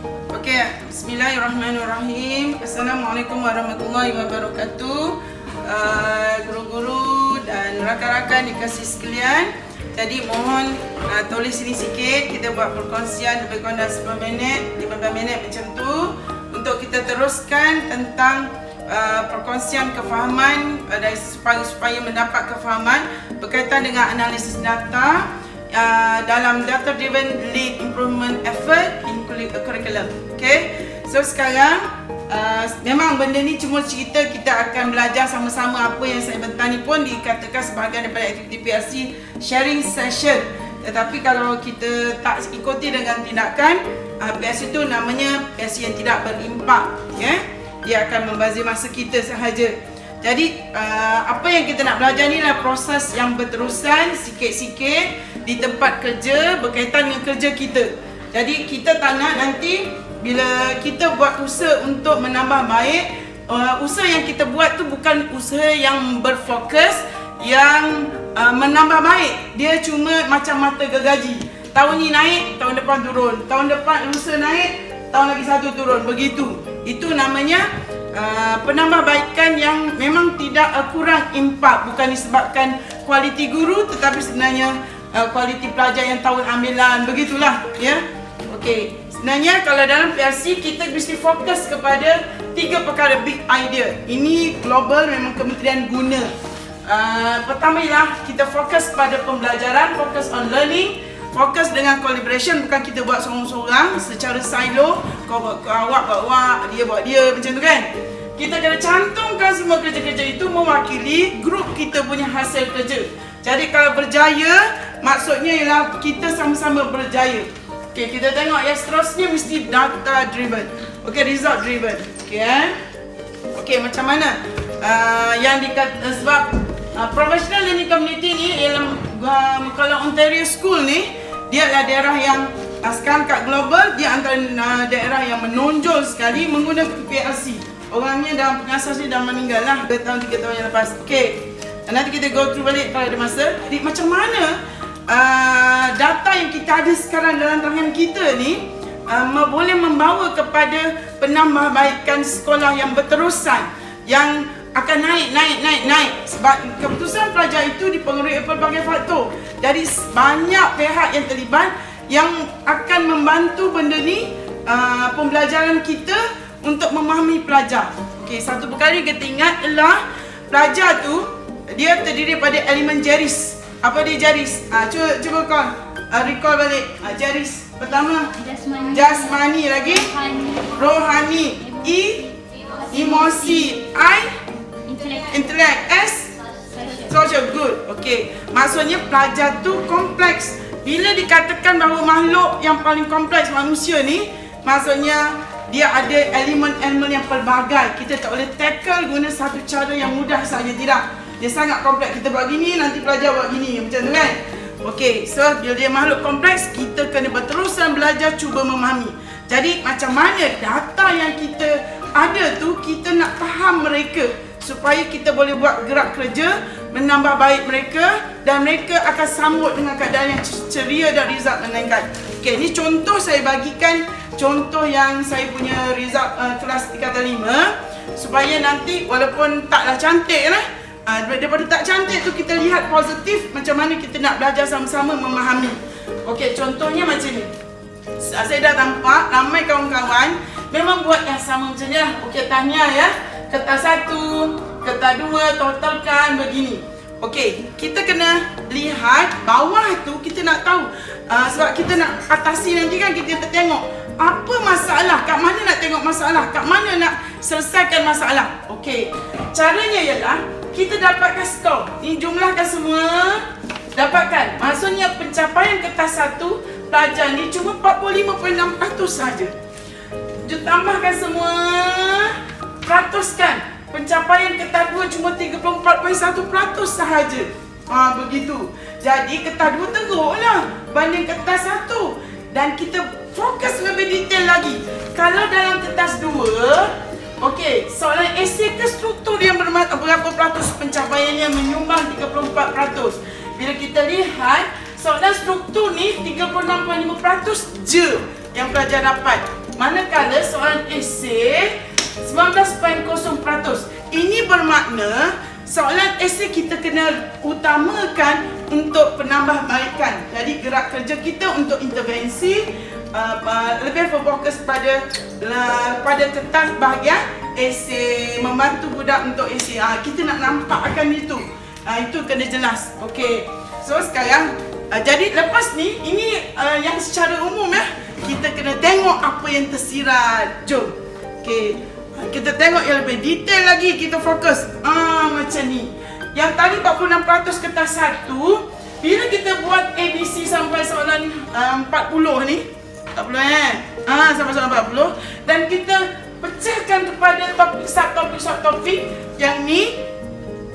Okey, bismillahirrahmanirrahim. Assalamualaikum warahmatullahi wabarakatuh. Guru-guru dan rakan-rakan dikasih sekalian. Jadi mohon tulis sini sikit. Kita buat perkongsian lebih kurang 10 minit, 15 minit macam tu, untuk kita teruskan tentang perkongsian kefahaman supaya mendapat kefahaman berkaitan dengan analisis data dalam data driven lead improvement effort in curriculum. Okay, so sekarang memang benda ni cuma cerita, kita akan belajar sama-sama. Apa yang saya bentang ni pun dikatakan sebahagian daripada aktiviti PLC sharing session. Tetapi kalau kita tak ikuti dengan tindakan, PLC itu namanya PLC yang tidak berimpak, ya. Dia akan membazir masa kita sahaja. Jadi apa yang kita nak belajar ni adalah proses yang berterusan, sikit-sikit di tempat kerja berkaitan dengan kerja kita. Jadi kita tak nak nanti bila kita buat usaha untuk menambah baik, usaha yang kita buat tu bukan usaha yang berfokus yang menambah baik. Dia cuma macam mata gergaji. Tahun ni naik, tahun depan turun. Tahun depan lusa naik, tahun lagi satu turun. Begitu. Itu namanya penambahbaikan yang memang tidak kurang impak. Bukan disebabkan kualiti guru, tetapi sebenarnya kualiti pelajar yang tahun ambilan. Begitulah, ya. Okey. Sebenarnya kalau dalam PLC kita mesti fokus kepada 3 perkara big idea. Ini global, memang kementerian guna. Pertama ialah kita fokus pada pembelajaran, fokus on learning, fokus dengan collaboration, bukan kita buat seorang-seorang secara silo, awak buat awak, dia buat dia, macam tu kan. Kita kena cantumkan semua kerja-kerja itu mewakili grup kita punya hasil kerja. Jadi kalau berjaya, maksudnya ialah kita sama-sama berjaya. Okey, kita tengok yang seterusnya mesti data driven. Okey, result driven. Okey, okey, macam mana? Yang sebab professional learning community ni ialah kalau Ontario School ni, dia adalah daerah yang sekarang kat global, dia antara daerah yang menonjol sekali menggunakan PLC. Orangnya dalam pengasas ni dah meninggal lah 2 tahun 3 tahun yang lepas. Okey, nanti kita go through balik kalau ada masa. Jadi macam mana data yang kita ada sekarang dalam tangan kita ni boleh membawa kepada penambahbaikan sekolah yang berterusan, yang akan naik. Sebab keputusan pelajar itu dipengaruhi pelbagai faktor. Dari banyak pihak yang terlibat yang akan membantu benda ni, pembelajaran kita untuk memahami pelajar. Okey, satu perkara yang kita ingat adalah pelajar tu dia terdiri pada elemen JERIS. Apa dia JERIS? Cuba kau recall balik. JERIS pertama jasmani, lagi rohani, emosi, intellect, social, good. Okey, maksudnya pelajar tu kompleks. Bila dikatakan bahawa makhluk yang paling kompleks manusia ni, maksudnya dia ada elemen-elemen yang pelbagai. Kita tak boleh tackle guna satu cara yang mudah saja, tidak. Dia sangat kompleks. Kita buat gini, nanti pelajar buat gini, macam tu kan. Okey, so bila dia makhluk kompleks, kita kena berterusan belajar, cuba memahami. Jadi macam mana data yang kita ada tu, kita nak faham mereka supaya kita boleh buat gerak kerja, menambah baik mereka, dan mereka akan sambut dengan keadaan yang ceria dan result meningkat. Okey, ni contoh saya bagikan, contoh yang saya punya result kelas tingkatan 5, supaya nanti walaupun taklah cantik lah, daripada tak cantik tu kita lihat positif macam mana kita nak belajar sama-sama memahami. Okey, contohnya macam ni. Saya dah nampak ramai kawan-kawan memang buat yang sama macam ni lah. Okey, tanya ya. Kertas 1, kertas 2, totalkan begini. Okey, kita kena lihat bawah tu, kita nak tahu. Sebab kita nak atasi nanti kan, kita tengok apa masalah, kat mana nak tengok masalah, kat mana nak selesaikan masalah. Okey, caranya ialah kita dapatkan skor. Ni jumlahkan semua, dapatkan. Maksudnya pencapaian kertas 1 pelajar ni cuma 45.6% saja. Tambahkan semua, ratuskan. Pencapaian kertas 2 cuma 34.1% sahaja. Begitu. Jadi kertas 2 teruklah banding kertas 1. Dan kita fokus lebih detail lagi. Kalau dalam kertas 2, okey, soalan esei ke struktur yang berapa peratus pencapaiannya menyumbang 34%. Bila kita lihat soalan struktur ni 36.5% je yang pelajar dapat. Manakala soalan esei 19.0%. Ini bermakna soalan esei kita kena utamakan untuk penambahbaikan. Jadi gerak kerja kita untuk intervensi lebih berfokus pada kertas bahagian esei, membantu budak untuk esei. Kita nak nampakkan itu. Itu kena jelas. Okey. So sekarang jadi lepas ni ini yang secara umum kita kena tengok apa yang tersirat. Jom. Okey. Kita tengok yang lebih detail lagi, kita fokus. Macam ni. Yang tadi 46% kertas 1, bila kita buat ABC sampai soalan 40 ni, 40 sampai soalan 40, dan kita pecahkan kepada topik subtopik yang ni,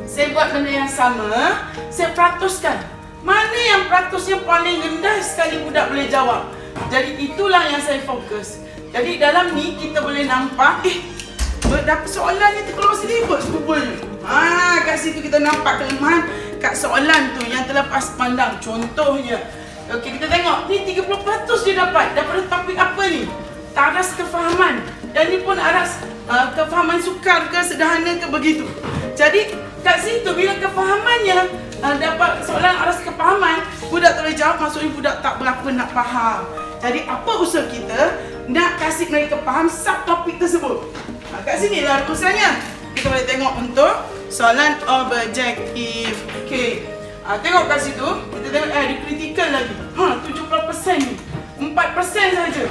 saya buat benda yang sama, saya peratuskan. Mana yang peratus yang paling rendah sekali budak boleh jawab. Jadi itulah yang saya fokus. Jadi dalam ni kita boleh nampak, dapat soalan ni terkeluar silibus rupanya. Kat situ kita nampak kelemahan kat soalan tu yang terlepas pandang. Contohnya, okey, kita tengok ni 30% dia dapat daripada topik apa ni? Aras kefahaman. Dan ni pun aras kefahaman sukar ke sederhana ke begitu. Jadi kat situ bila kefahamannya dapat soalan aras kefahaman, budak tak boleh jawab, maksudnya budak tak berapa nak faham. Jadi apa usaha kita nak kasih mereka faham subtopik tersebut. Kat sini lah rurusannya. Kita boleh tengok untuk soalan objektif. Okey. Tengok kat situ, kita tengok dia kritikal lagi. 70% ni. 4% saja.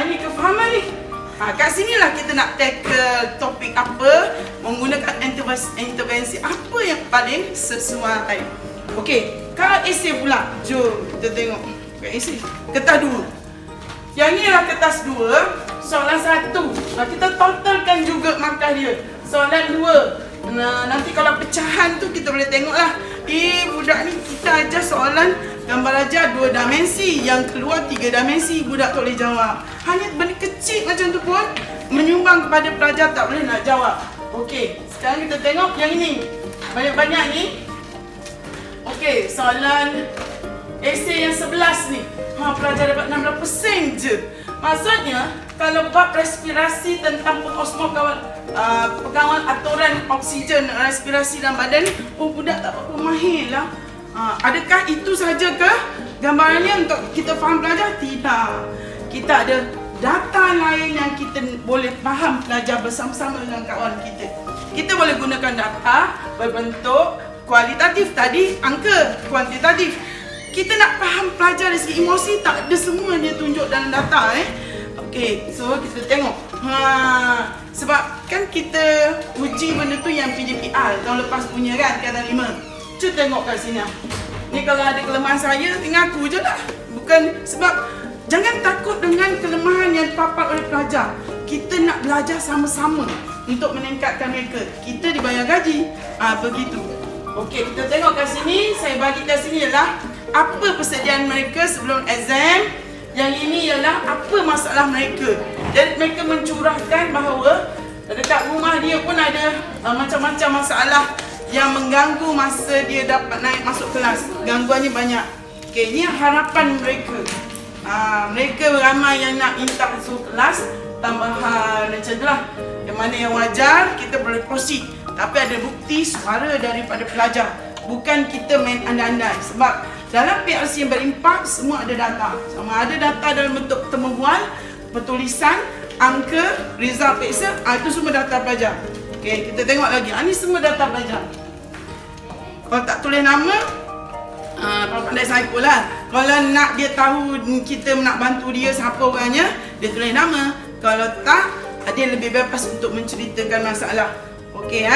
Ini kefahaman ni. Kat sinilah kita nak tackle topik apa, menggunakan intervensi apa yang paling sesuai. Okey, kalau esei pula, jom kita tengok kat esei. Kertas 2. Yang ni adalah kertas 2, soalan 1. Kita totalkan juga markah dia. Soalan 2. Nanti kalau pecahan tu kita boleh tengoklah. Budak ni kita ajar soalan gambar ajar 2 dimensi, yang keluar 3 dimensi, budak tak boleh jawab. Hanya benda kecil macam tu pun menyumbang kepada pelajar tak boleh nak jawab. Okey, sekarang kita tengok yang ini. Banyak-banyak ni. Okey, soalan esei yang 11 ni. Pelajar dapat 16% je. Maksudnya, kalau buat respirasi tentang pengawal aturan oksigen respirasi dalam badan, budak tak apa mahir lah. Adakah itu saja ke gambarannya untuk kita faham pelajar? Tidak. Kita ada data lain yang kita boleh faham pelajar bersama-sama dengan kawan kita. Kita boleh gunakan data berbentuk kualitatif, tadi angka kuantitatif. Kita nak faham pelajar dari segi emosi, tak ada semua dia tunjuk dalam data. Okey, so kita tengok. Sebab kan kita uji benda tu yang PDPR tahun lepas punya kan, kata 5. Cuba tengok kat sini. Ni kalau ada kelemahan saya, tinggal aku je lah. Bukan sebab jangan takut dengan kelemahan yang dipapat oleh pelajar. Kita nak belajar sama-sama untuk meningkatkan mereka. Kita dibayar gaji. Begitu. Okey, kita tengok kat sini. Saya bagi kat sini ialah apa persediaan mereka sebelum exam. Yang ini ialah apa masalah mereka. Jadi mereka mencurahkan bahawa dekat rumah dia pun ada macam-macam masalah yang mengganggu masa dia dapat naik masuk kelas. Gangguannya banyak. Okey, ini harapan mereka. Mereka ramai yang nak minta masuk kelas tambahan macam itulah. Yang mana yang wajar kita boleh proceed. Tapi ada bukti suara daripada pelajar. Bukan kita main andai-andai. Sebab dalam PRC yang berimpak semua ada data. Sama ada data dalam bentuk temubual, penulisan, angka, result peksa, itu semua data pelajar. Okey, kita tengok lagi. Ini semua data pelajar. Kalau tak tulis nama, pandai saipul lah. Kalau nak dia tahu kita nak bantu dia siapa orangnya, dia tulis nama. Kalau tak, dia lebih bebas untuk menceritakan masalah. Okey,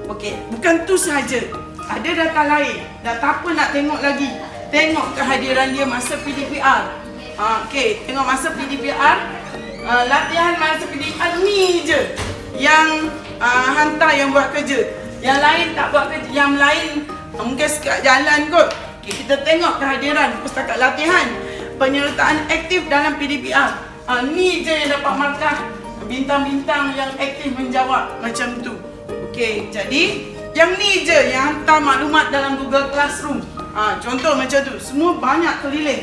okey, bukan tu sahaja. Ada data lain. Data apa nak tengok lagi? Tengok kehadiran dia masa PDPR. Okey, tengok masa PDPR. Latihan masa PDPR ni je yang hantar yang buat kerja. Yang lain tak buat kerja. Yang lain mungkin sekat jalan kot. Okay, kita tengok kehadiran pustaka latihan. Penyertaan aktif dalam PDPR. Ni je yang dapat markah bintang-bintang yang aktif menjawab macam tu. Okey, jadi yang ni je yang hantar maklumat dalam Google Classroom. Contoh macam tu. Semua banyak keliling.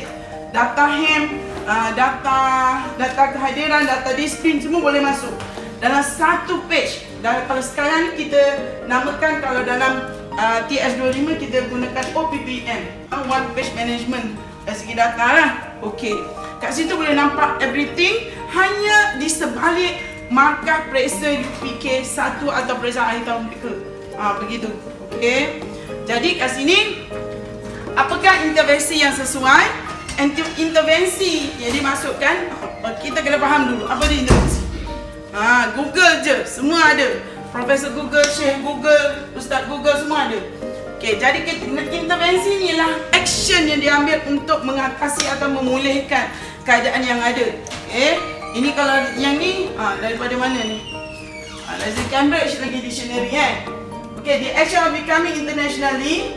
Data HEM, data kehadiran, data disiplin semua boleh masuk dalam satu page. Dan kalau sekarang kita namakan, kalau dalam TS25 kita gunakan OPPM, One Page Management dari segi data lah. Okey, kat situ boleh nampak everything, hanya di sebalik markah periksa UPK 1 atau periksa akhir tahun mereka. Begitu. Okey, jadi kat sini apakah intervensi yang sesuai? Intervensi yang dimasukkan, kita kena faham dulu apa dia intervensi. Google je, semua ada. Profesor Google, Syekh Google, Ustaz Google, semua ada. Okey, jadi intervensi ni lah action yang diambil untuk mengatasi atau memulihkan keadaan yang ada. Okey, ini kalau yang ni daripada mana ni? Dari Cambridge lagi dictionary Okay, the action of becoming internationally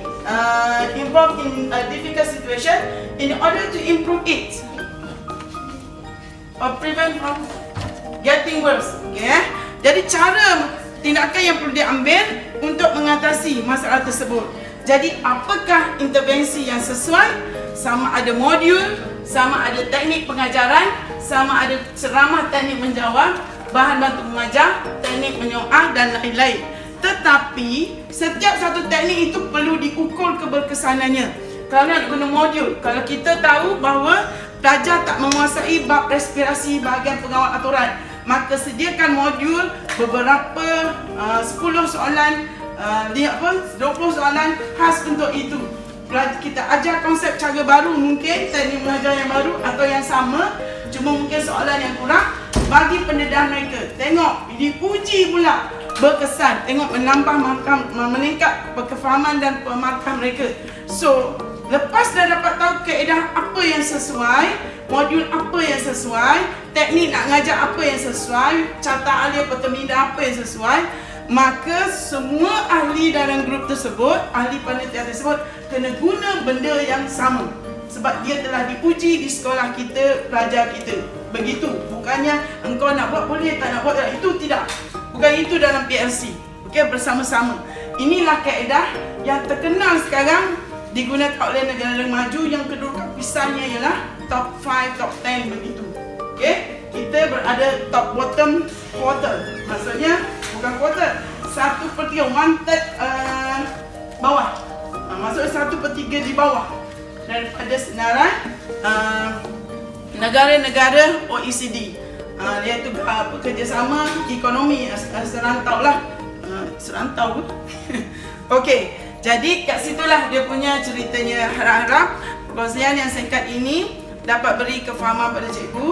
involved in a difficult situation in order to improve it or prevent from getting worse. Okay, jadi cara tindakan yang perlu diambil untuk mengatasi masalah tersebut. Jadi apakah intervensi yang sesuai? Sama ada modul, sama ada teknik pengajaran, sama ada ceramah teknik menjawab, bahan bantu mengajar, teknik menyoal dan lain-lain. Tetapi setiap satu teknik itu perlu diukur keberkesanannya. Kalau nak guna modul, kalau kita tahu bahawa pelajar tak menguasai bab respirasi bahagian pengawal aturan, maka sediakan modul beberapa 10 soalan, 20 soalan khas untuk itu. Kita ajar konsep cara baru, mungkin teknik mengajar yang baru atau yang sama, cuma mungkin soalan yang kurang, bagi pendedah mereka. Tengok, diuji pula berkesan, tengok meningkat kefahaman dan pemarkah mereka. So, lepas dah dapat tahu kaedah apa yang sesuai, modul apa yang sesuai, teknik nak ngajar apa yang sesuai, carta ahli pertemuan apa yang sesuai, maka semua ahli dalam grup tersebut, ahli panitia tersebut kena guna benda yang sama. Sebab dia telah diuji di sekolah kita, pelajar kita. Begitu, bukannya engkau nak buat boleh, tak nak buat tak. Itu tidak. Bukan itu dalam PLC. Okey, bersama-sama. Inilah kaedah yang terkenal sekarang, digunakan oleh negara maju yang kedudukan pisahnya ialah top 5, top 10 begitu. Okey, kita berada top bottom quarter. Maksudnya bukan quarter, 1/3, 1/3 bawah. Maksudnya 1/3 di bawah daripada senarai negara-negara OECD. Iaitu kerjasama ekonomi serantau lah. Serantau. Okey, jadi kat situlah dia punya ceritanya. Harap-harap perkongsian yang singkat ini dapat beri kefahaman pada cikgu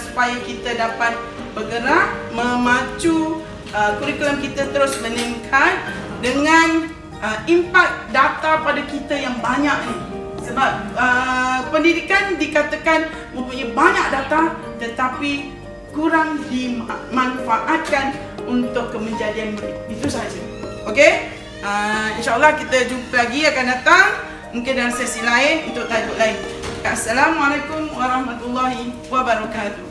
supaya kita dapat bergerak memacu kurikulum kita terus meningkat dengan impak data pada kita yang banyak ni. Sebab pendidikan dikatakan mempunyai banyak data tetapi kurang dimanfaatkan untuk kemenjadian mereka. Itu sahaja. Okey? InsyaAllah kita jumpa lagi akan datang, mungkin dalam sesi lain untuk tajuk lain. Assalamualaikum warahmatullahi wabarakatuh.